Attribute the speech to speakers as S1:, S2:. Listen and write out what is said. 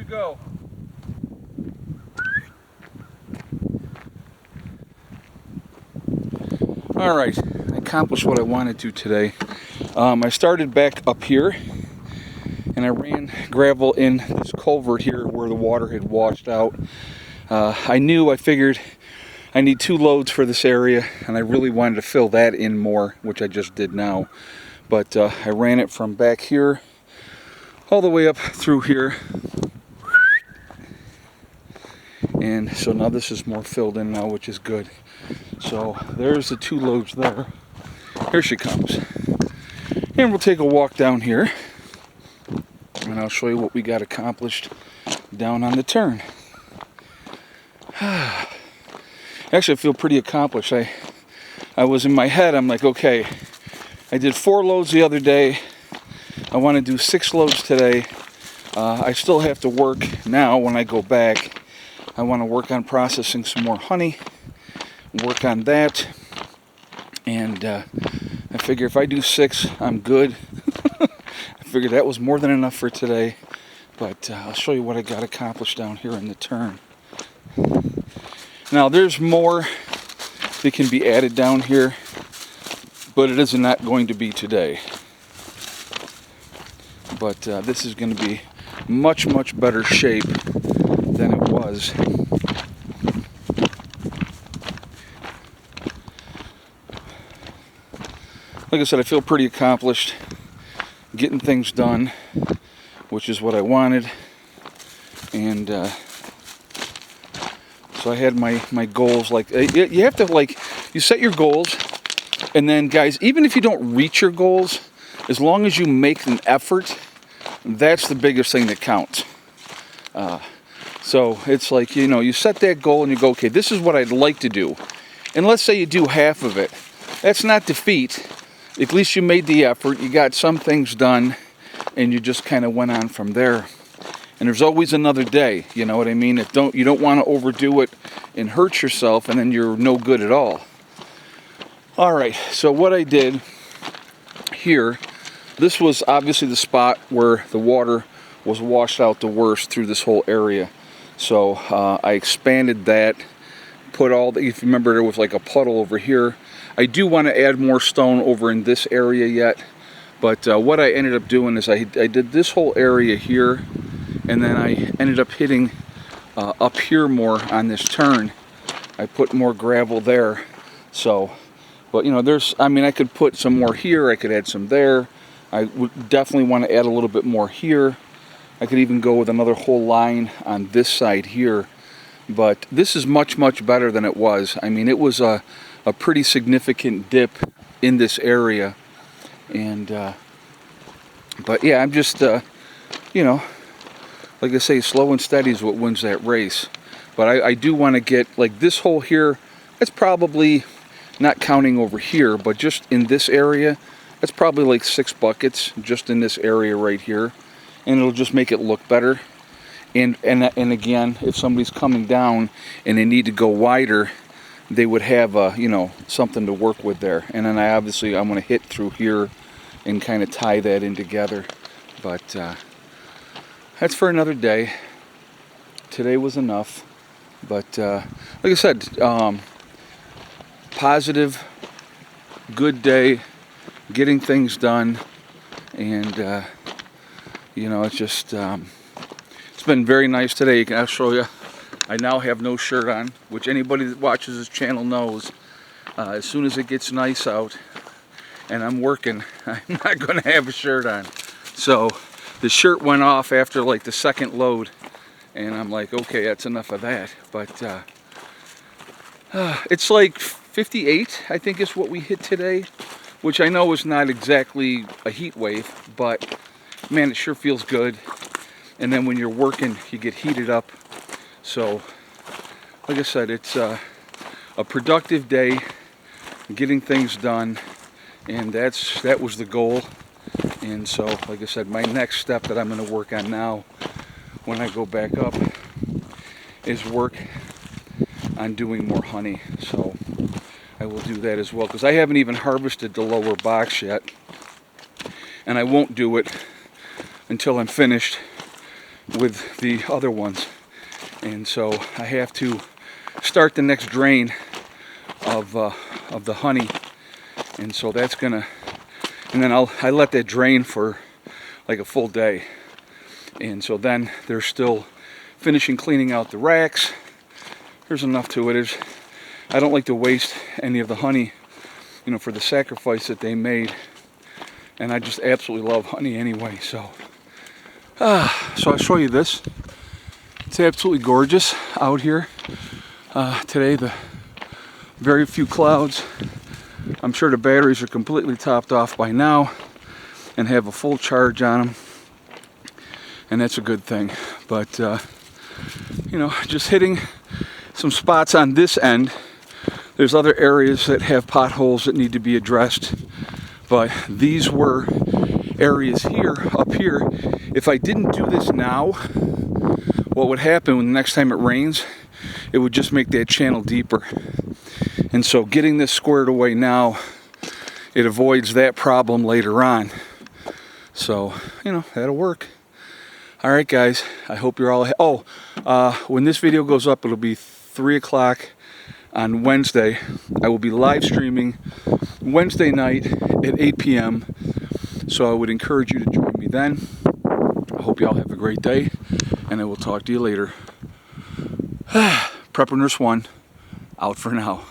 S1: Go. All right, I accomplished what I wanted to today. I started back up here and I ran gravel in this culvert here where the water had washed out. I figured I need 2 loads for this area, and I really wanted to fill that in more, which I just did now. But I ran it from back here all the way up through here. And so now this is more filled in now, which is good. So there's the 2 loads there. Here she comes. And we'll take a walk down here. And I'll show you what we got accomplished down on the turn. Actually, I feel pretty accomplished. I was in my head, I'm like, okay, I did 4 loads the other day. I want to do 6 loads today. I still have to work now when I go back. I want to work on processing some more honey, work on that, and I figure if I do 6, I'm good. I figured that was more than enough for today, but I'll show you what I got accomplished down here in the turn. Now there's more that can be added down here, but it is not going to be today. But this is going to be much, much better shape than it was. Like I said, I feel pretty accomplished getting things done, which is what I wanted. And so I had my goals. Like, you have to, like, you set your goals, and then guys, even if you don't reach your goals, as long as you make an effort, that's the biggest thing that counts. So it's like, you know, you set that goal and you go, okay, this is what I'd like to do. And let's say you do half of it. That's not defeat. At least you made the effort, you got some things done, and you just kind of went on from there. And there's always another day, you know what I mean? You don't want to overdo it and hurt yourself, and then you're no good at all. All right, so what I did here, this was obviously the spot where the water was washed out the worst through this whole area. So I expanded that, put all the, if you remember, there was like a puddle over here. I do want to add more stone over in this area yet, but what I ended up doing is I did this whole area here, and then I ended up hitting up here more on this turn. I put more gravel there. So, but you know, there's, I mean, I could put some more here, I could add some there. I would definitely want to add a little bit more here. I could even go with another whole line on this side here. But this is much, much better than it was. I mean, it was a pretty significant dip in this area. And, but yeah, I'm just, you know, like I say, slow and steady is what wins that race. But I do want to get, like this hole here, that's probably, not counting over here, but just in this area, that's probably like 6 buckets just in this area right here. And it'll just make it look better. And again, if somebody's coming down and they need to go wider, they would have you know, something to work with there. And then I'm going to hit through here and kind of tie that in together. But that's for another day. Today was enough. But like I said, positive, good day, getting things done, and you know, it's just it's been very nice today. I'll show you. I now have no shirt on, which anybody that watches this channel knows. As soon as it gets nice out and I'm working, I'm not going to have a shirt on. So the shirt went off after like the second load, and I'm like, okay, that's enough of that. But it's like 58, I think, is what we hit today, which I know is not exactly a heat wave, but man, it sure feels good. And then when you're working, you get heated up. So, like I said, it's a productive day, getting things done, and that was the goal. And so, like I said, my next step that I'm going to work on now, when I go back up, is work on doing more honey. So I will do that as well, because I haven't even harvested the lower box yet, and I won't do it until I'm finished with the other ones. And so I have to start the next drain of the honey, and so that's gonna, and then I let that drain for like a full day. And so then they're still finishing cleaning out the racks. There's enough to it. I don't like to waste any of the honey, you know, for the sacrifice that they made. And I just absolutely love honey anyway. So I'll show you this. It's absolutely gorgeous out here today. The very few clouds. I'm sure the batteries are completely topped off by now and have a full charge on them. And that's a good thing. But, you know, just hitting some spots on this end. There's other areas that have potholes that need to be addressed. But these were areas here, up here. If I didn't do this now, what would happen when the next time it rains, it would just make that channel deeper. And so getting this squared away now, it avoids that problem later on. So, you know, that'll work. All right, guys, I hope you're all, when this video goes up, it'll be 3 o'clock on Wednesday. I will be live streaming Wednesday night at 8 p.m. So I would encourage you to join me then. I hope you all have a great day, and I will talk to you later. Prepper Nurse 1, out for now.